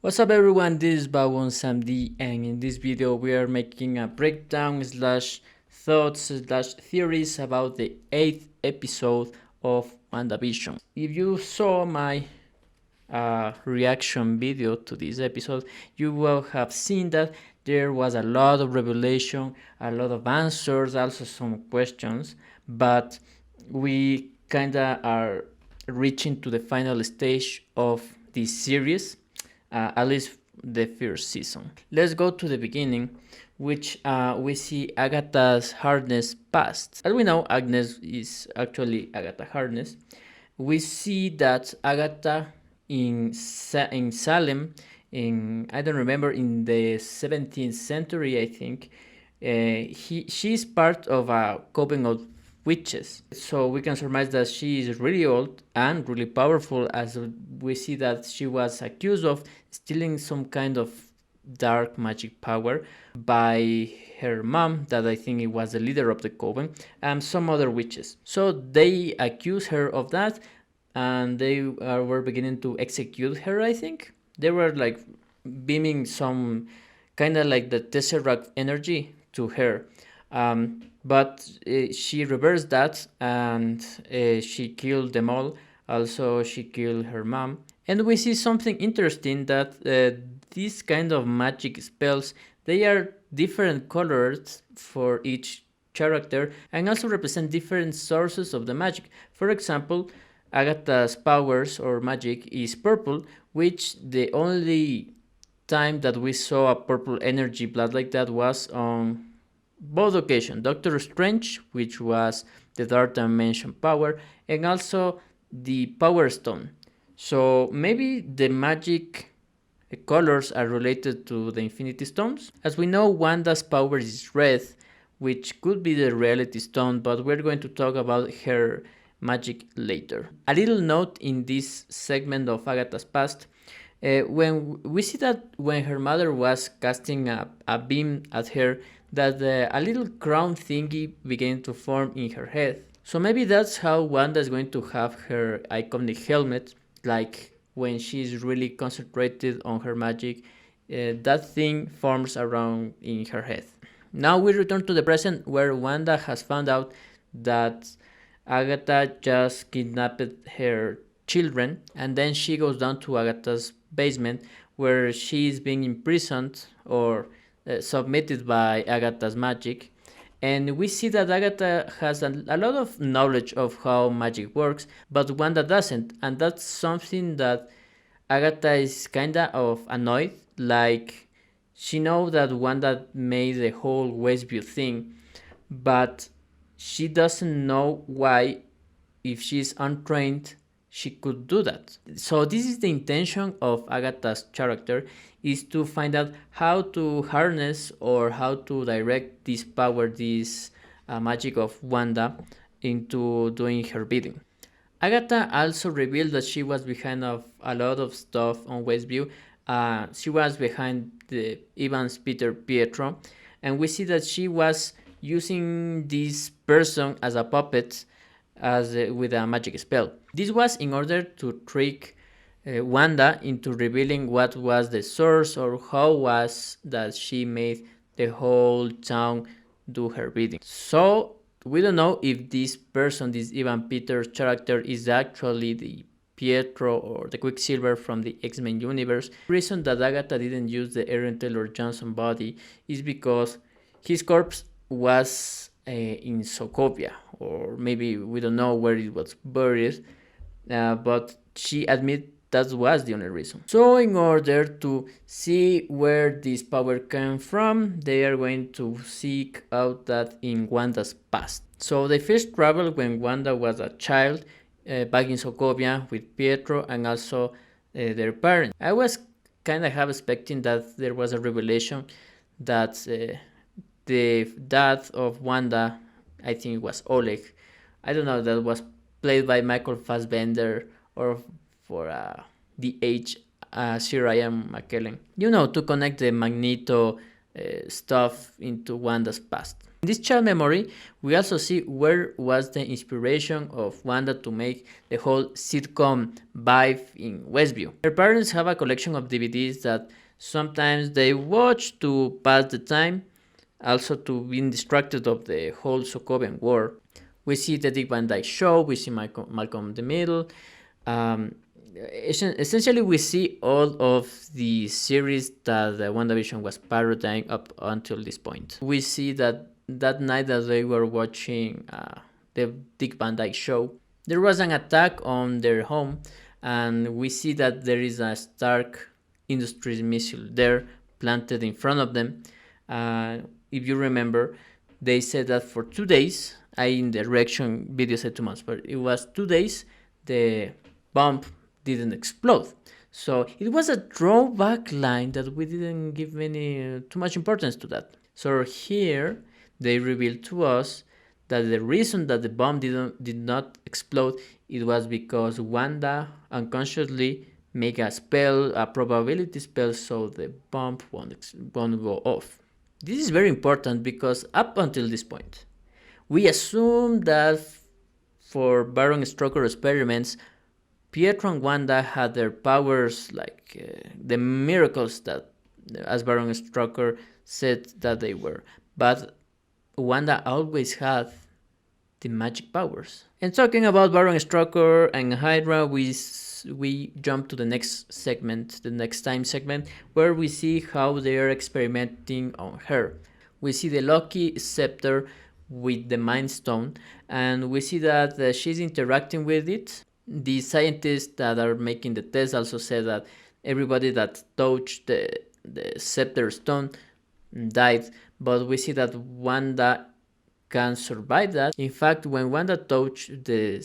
What's up everyone, this is Bawon Samdi, and in this video we are making a breakdown slash thoughts slash theories about the 8th episode of WandaVision. If you saw my reaction video to this episode, you will have seen that there was a lot of revelation, a lot of answers, also some questions, but we kinda are reaching to the final stage of this series, at least the first season. Let's go to the beginning, which we see Agatha's Harkness past. As we know, Agnes is actually Agatha Harkness. We see that Agatha in Salem, I don't remember, in the 17th century, I think, she's part of a coven of witches. So we can surmise that she is really old and really powerful, as we see that she was accused of stealing some kind of dark magic power by her mom, that I think it was the leader of the coven, and some other witches. So they accuse her of that, and they were beginning to execute her, I think. They were like beaming some kind of like the Tesseract energy to her. But she reversed that, and she killed them all. Also, she killed her mom. And we see something interesting, that these kind of magic spells, they are different colors for each character and also represent different sources of the magic. For example, Agatha's powers or magic is purple, which the only time that we saw a purple energy blood like that was on both occasions: Doctor Strange, which was the Dark Dimension power, and also the Power Stone. So maybe the magic colors are related to the Infinity Stones. As we know, Wanda's power is red, which could be the Reality Stone, but we're going to talk about her magic later. A little note in this segment of Agatha's past: when we see that when her mother was casting a beam at her, that a little crown thingy began to form in her head. So maybe that's how Wanda is going to have her iconic helmet, like when she's really concentrated on her magic, that thing forms around in her head. Now we return to the present, where Wanda has found out that Agatha just kidnapped her children, and then she goes down to Agatha's basement, where she is being imprisoned or submitted by Agatha's magic. And we see that Agatha has a lot of knowledge of how magic works, but Wanda doesn't, and that's something that Agatha is kinda of annoyed. Like, she knows that Wanda made the whole Westview thing, but she doesn't know why, if she's untrained, she could do that. So this is the intention of Agatha's character, is to find out how to harness or how to direct this power, this magic of Wanda, into doing her bidding. Agatha also revealed that she was behind of a lot of stuff on Westview. She was behind the Evans Peter Pietro, and we see that she was using this person as a puppet, with a magic spell. This was in order to trick Wanda into revealing what was the source, or how was that she made the whole town do her bidding. So we don't know if this person, this Ivan Peters character, is actually the Pietro or the Quicksilver from the X-Men universe. The reason that Agatha didn't use the Aaron Taylor Johnson body is because his corpse was in Sokovia, or maybe we don't know where it was buried, but she admit that was the only reason. So in order to see where this power came from, they are going to seek out that in Wanda's past. So they first traveled when Wanda was a child, back in Sokovia with Pietro and also their parents. I was kind of half expecting that there was a revelation that the dad of Wanda, I think it was Oleg, I don't know, that was played by Michael Fassbender, or for the age, Sir Ian McKellen, to connect the Magneto stuff into Wanda's past. In this child memory, we also see where was the inspiration of Wanda to make the whole sitcom vibe in Westview. Her parents have a collection of DVDs that sometimes they watch to pass the time, also to be distracted of the whole Sokovian war. We see the Dick Van Dyke Show, we see Malcolm in the Middle. Essentially, we see all of the series that WandaVision was parodying up until this point. We see that that night that they were watching the Dick Van Dyke Show, there was an attack on their home, and we see that there is a Stark Industries missile there planted in front of them. If you remember, they said that for 2 days, in the reaction video said 2 months, but it was 2 days, the bomb didn't explode. So it was a drawback line that we didn't give too much importance to that. So here they revealed to us that the reason that the bomb did not explode, it was because Wanda unconsciously make a spell, a probability spell, so the bomb won't go off. This is very important because up until this point, we assume that for Baron Strucker experiments, Pietro and Wanda had their powers like the miracles that, as Baron Strucker said that they were. But Wanda always had the magic powers. And talking about Baron Strucker and Hydra, we jump to the next segment, the next time segment, where we see how they are experimenting on her. We see the Loki scepter with the Mind Stone, and we see that she's interacting with it. The scientists that are making the test also said that everybody that touched the scepter stone died, but we see that Wanda can survive that. In fact, when Wanda touched the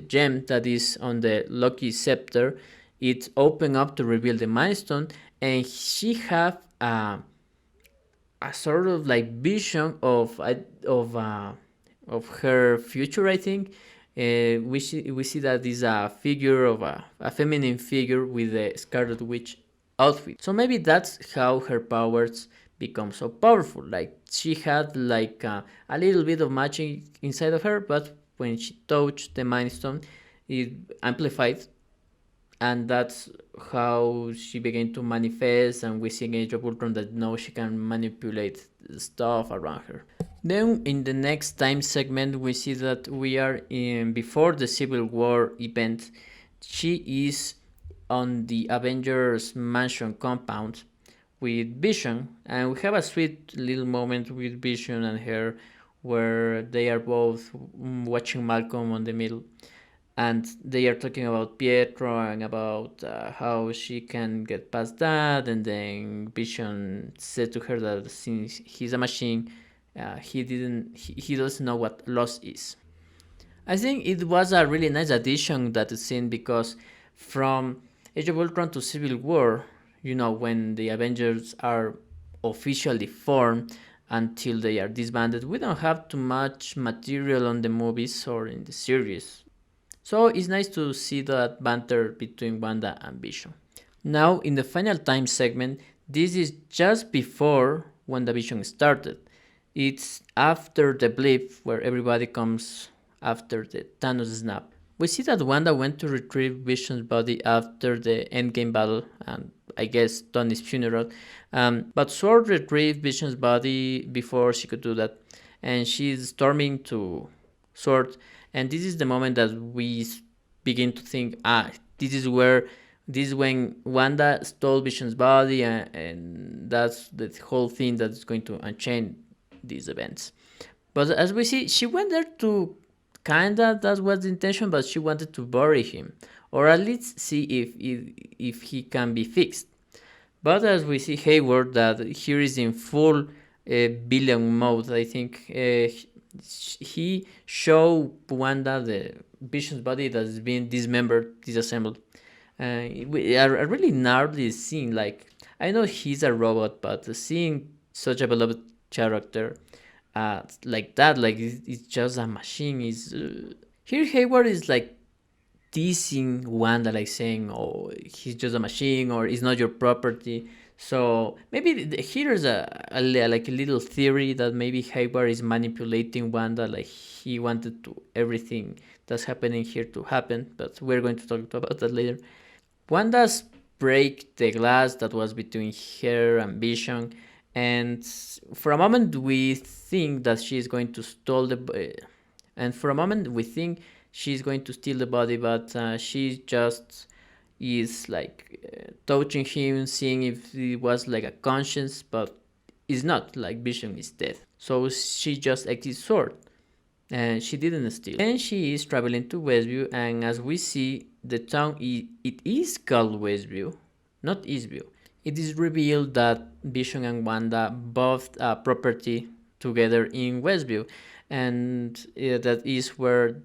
gem that is on the Loki scepter, it opened up to reveal the Mind Stone, and she have a sort of like vision of her future, I think. We see that is a figure of a feminine figure with a Scarlet Witch outfit. So maybe that's how her powers become so powerful. Like she had like a little bit of magic inside of her, but when she touched the Mind Stone, it amplified, and that's how she began to manifest. And we see in Age of Ultron that now she can manipulate stuff around her. Then in the next time segment, we see that we are in before the Civil War event. She is on the Avengers Mansion compound with Vision, and we have a sweet little moment with Vision and her where they are both watching Malcolm on the Middle, and they are talking about Pietro and about how she can get past that. And then Vision said to her that since he's a machine, he doesn't know what loss is. I think it was a really nice addition, that scene, because from Age of Ultron to Civil War, when the Avengers are officially formed until they are disbanded, we don't have too much material on the movies or in the series. So it's nice to see that banter between Wanda and Vision. Now, in the final time segment, this is just before WandaVision started. It's after the blip where everybody comes after the Thanos snap. We see that Wanda went to retrieve Vision's body after the Endgame battle and I guess Tony's funeral. But Sword retrieved Vision's body before she could do that. And she's storming to Sword. And this is the moment that we begin to think, this is when Wanda stole Vision's body, and that's the whole thing that is going to unchain these events. But as we see, she went there to that was the intention, but she wanted to bury him, or at least see if he can be fixed. But as we see Hayward, that here is in full villain mode. I think he showed Wanda the Vision's body that is being dismembered, disassembled. A really gnarly scene. Like, I know he's a robot, but seeing such a beloved character like that, like it's just a machine. Here Hayward is like teasing Wanda, like saying, "Oh, he's just a machine," or "It's not your property." So maybe here's like a little theory that maybe Hayward is manipulating Wanda, like he wanted to everything that's happening here to happen, but we're going to talk about that later. Wanda's break the glass that was between her and Vision, and for a moment we think that she's going to steal and for a moment we think she's going to steal the body, but she just is like touching him, seeing if it was like a conscience, but it's not. Like Vision is dead, so she just acted sword and she didn't steal. And she is traveling to Westview, and as we see, the town it is called Westview, not Eastview. It is revealed that Vision and Wanda bought a property together in Westview, and that is where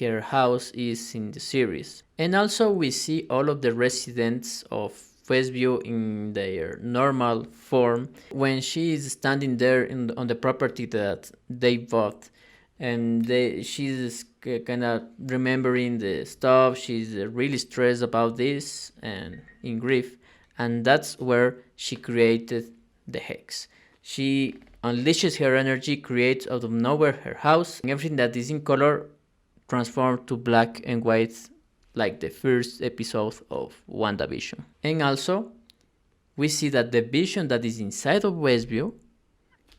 her house is in the series. And also we see all of the residents of Westview in their normal form when she is standing there on the property that they bought, and she's kind of remembering the stuff. She's really stressed about this and in grief, and that's where she created the hex. She unleashes her energy, creates out of nowhere her house, and everything that is in color transformed to black and white, like the first episode of WandaVision. And also, we see that the vision that is inside of Westview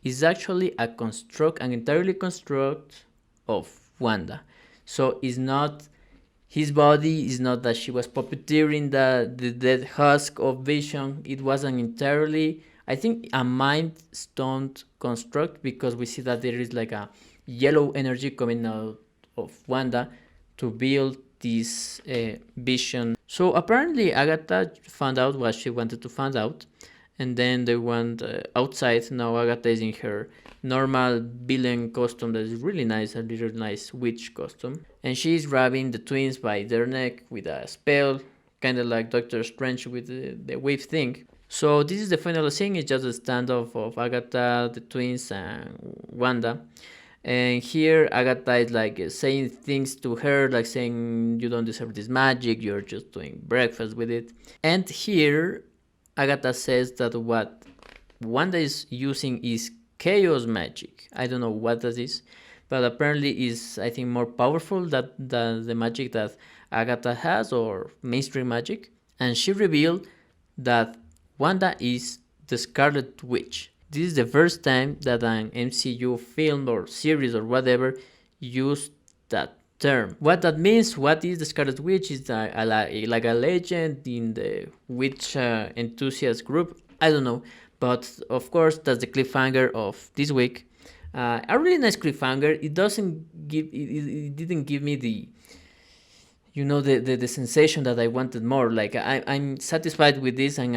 is actually an entirely construct of Wanda. So it's not his body, is not that she was puppeteering the dead husk of Vision. It was an entirely, I think, a mind stone construct, because we see that there is like a yellow energy coming out of Wanda to build this Vision. So apparently Agatha found out what she wanted to find out, and then they went outside. Now Agatha is in her normal villain costume that is really nice, a little nice witch costume, and she's grabbing the twins by their neck with a spell, kind of like Doctor Strange with the wave thing. So this is the final scene. It's just a standoff of Agatha, the twins, and Wanda. And here Agatha is like saying things to her, like saying, you don't deserve this magic, you're just doing breakfast with it. And here Agatha says that what Wanda is using is chaos magic. I don't know what that is, but apparently is, I think, more powerful than the magic that Agatha has, or mainstream magic. And she revealed that Wanda is the Scarlet Witch. This is the first time that an MCU film or series or whatever used that term. What that means, what is the Scarlet Witch, is like a legend in the witch enthusiast group. I don't know, but of course that's the cliffhanger of this week. A really nice cliffhanger. It doesn't give, it didn't give me the, the sensation that I wanted more. Like I'm satisfied with this, and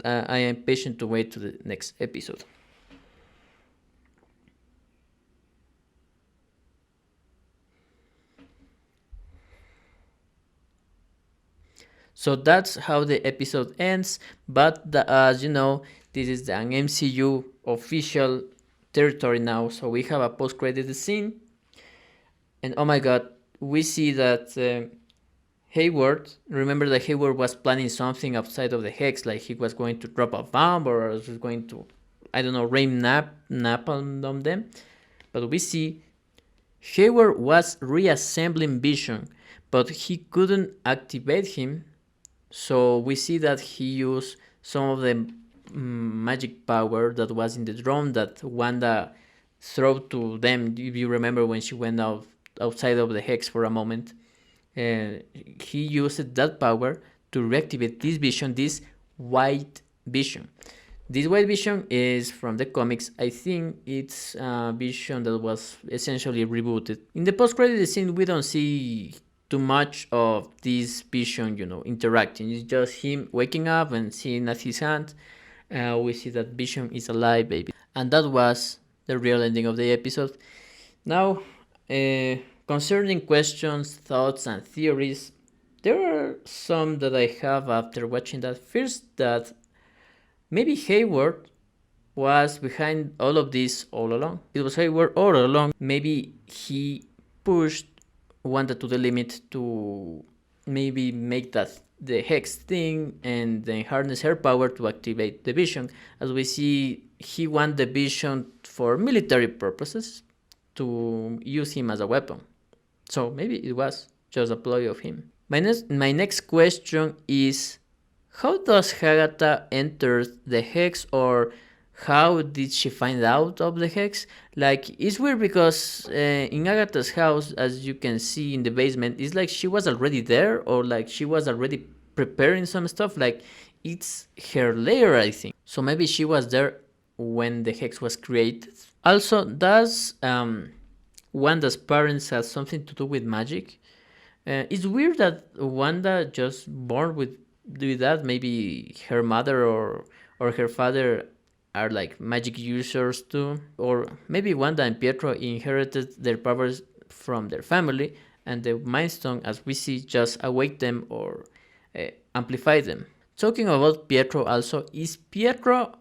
I am patient to wait to the next episode. So that's how the episode ends. But as you know, this is an MCU official territory now. So we have a post-credit scene, and oh my god, we see that Hayward. Remember that Hayward was planning something outside of the hex, like he was going to drop a bomb or was going to, I don't know, rain napalm on them. But we see Hayward was reassembling Vision, but he couldn't activate him. So we see that he used some of the magic power that was in the drone that Wanda threw to them. If you remember when she went outside of the hex for a moment, he used that power to reactivate this Vision, this white Vision. This white Vision is from the comics. I think it's a Vision that was essentially rebooted. In the post-credit scene, we don't see too much of this Vision, interacting. It's just him waking up and seeing at his hand. We see that Vision is alive, baby. And that was the real ending of the episode. Now, concerning questions, thoughts, and theories, there are some that I have after watching that. First, that maybe Hayward was behind all of this all along. It was Hayward all along. Maybe he pushed Wanda to the limit to maybe make that the hex thing and then harness her power to activate the vision. As we see, he wants the vision for military purposes to use him as a weapon. So maybe it was just a ploy of him. My next question is, how does Agatha enter the hex, or how did she find out of the hex? Like, it's weird because in Agatha's house, as you can see in the basement, it's like she was already there, or like she was already preparing some stuff. Like, it's her lair, I think. So maybe she was there when the hex was created. Also, does Wanda's parents have something to do with magic? It's weird that Wanda just born with that. Maybe her mother or her father are like magic users too, or maybe Wanda and Pietro inherited their powers from their family, and the Mind Stone, as we see, just awake them or amplify them. Talking about Pietro, also, is Pietro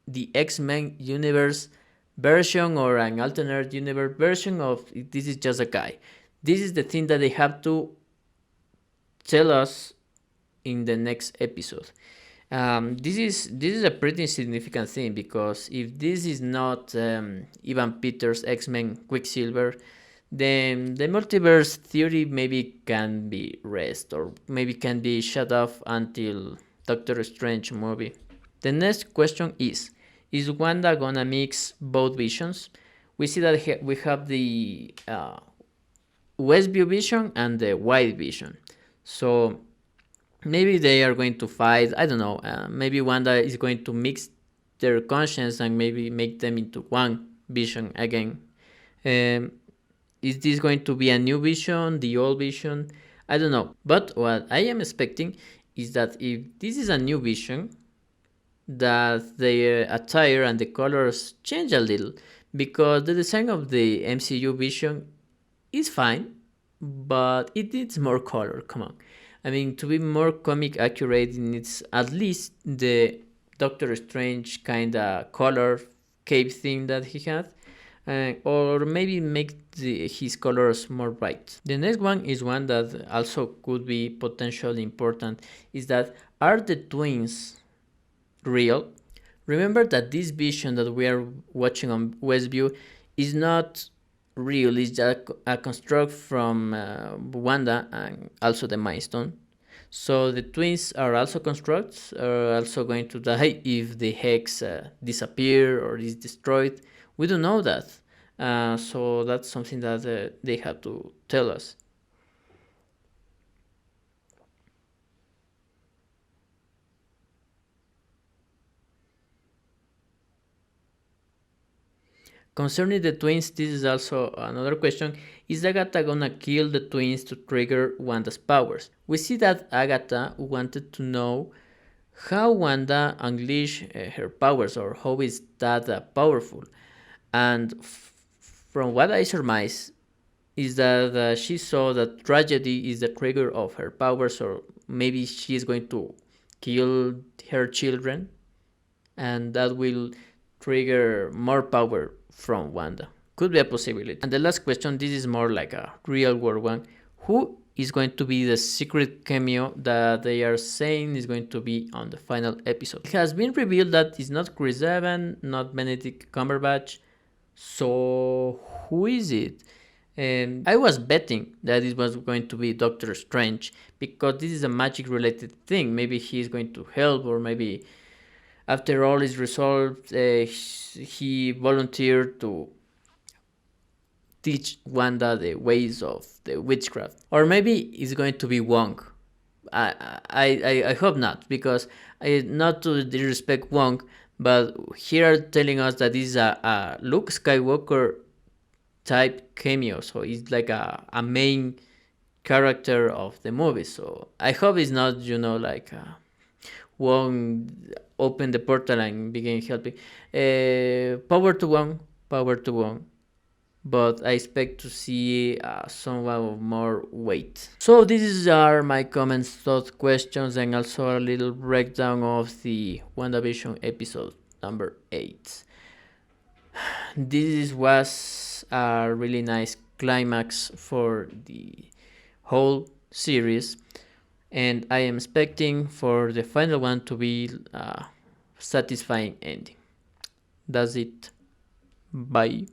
the X-Men universe version or an alternate universe version of this is just a guy? This is the thing that they have to tell us in the next episode. This is a pretty significant thing, because if this is not Ivan Peters' X-Men Quicksilver, then the multiverse theory maybe can be rest, or maybe can be shut off until Doctor Strange movie. The next question is Wanda gonna mix both visions? We see that we have the Westview vision and the White vision. So maybe they are going to fight. I don't know. Maybe Wanda is going to mix their conscience and maybe make them into one vision again. Is this going to be a new vision, the old vision? I don't know. But what I am expecting is that if this is a new vision, that the attire and the colors change a little, because the design of the MCU vision is fine, but it needs more color. Come on. I mean, to be more comic accurate, it needs at least the Doctor Strange kind of color cape thing that he had, or maybe make his colors more bright. The next one is one that also could be potentially important, is that are the twins real? Remember that this vision that we are watching on Westview is not real. It's just a construct from Wanda and also the Mind Stone. So the twins are also constructs, are also going to die if the hex disappear or is destroyed. We don't know that. So that's something that they have to tell us. Concerning the twins, this is also another question. Is Agatha gonna kill the twins to trigger Wanda's powers? We see that Agatha wanted to know how Wanda unleashed her powers, or how is that powerful. And from what I surmise, is that she saw that tragedy is the trigger of her powers, or maybe she is going to kill her children, and that will trigger more power from Wanda. Could be a possibility. And the last question, this is more like a real world one. Who is going to be the secret cameo that they are saying is going to be on the final episode? It has been revealed that it's not Chris Evans, not Benedict Cumberbatch. So who is it? And I was betting that it was going to be Doctor Strange, because this is a magic related thing. Maybe he is going to help, or maybe after all is resolved, he volunteered to teach Wanda the ways of the witchcraft. Or maybe it's going to be Wong. I hope not, because not to disrespect Wong, but here are telling us that this is a Luke Skywalker type cameo, so it's like a main character of the movie. So I hope it's not, like Wong open the portal and begin helping. Power to Wong, power to Wong. But I expect to see somewhat more weight. So these are my comments, thoughts, questions, and also a little breakdown of the WandaVision episode number 8. This was a really nice climax for the whole series. and I am expecting for the final one to be a satisfying ending. That's it. Bye.